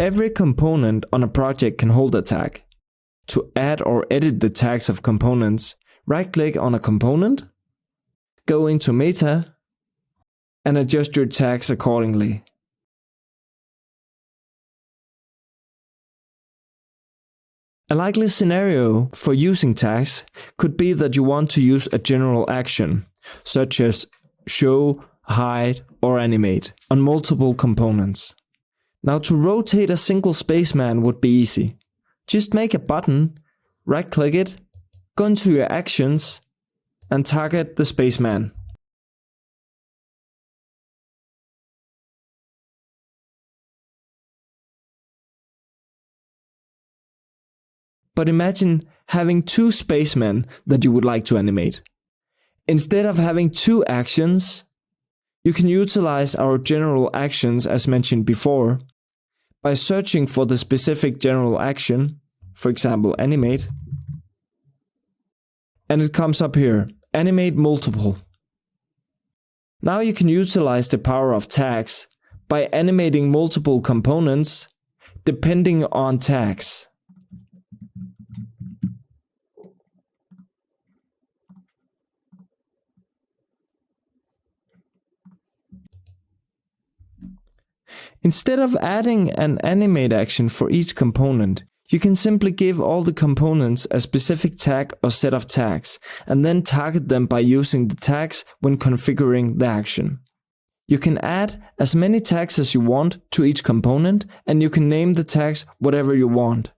Every component on a project can hold a tag. To add or edit the tags of components, right-click on a component, go into Meta, and adjust your tags accordingly. A likely scenario for using tags could be that you want to use a general action, such as show, hide, or animate, on multiple components. Now, to rotate a single spaceman would be easy. Just make a button, right-click it, go into your actions, and target the spaceman. But imagine having two spacemen that you would like to animate. Instead of having two actions, you can utilize our general actions as mentioned before by searching for the specific general action, for example animate, and it comes up here, animate multiple. Now you can utilize the power of tags by animating multiple components depending on tags. Instead of adding an animate action for each component, you can simply give all the components a specific tag or set of tags, and then target them by using the tags when configuring the action. You can add as many tags as you want to each component, and you can name the tags whatever you want.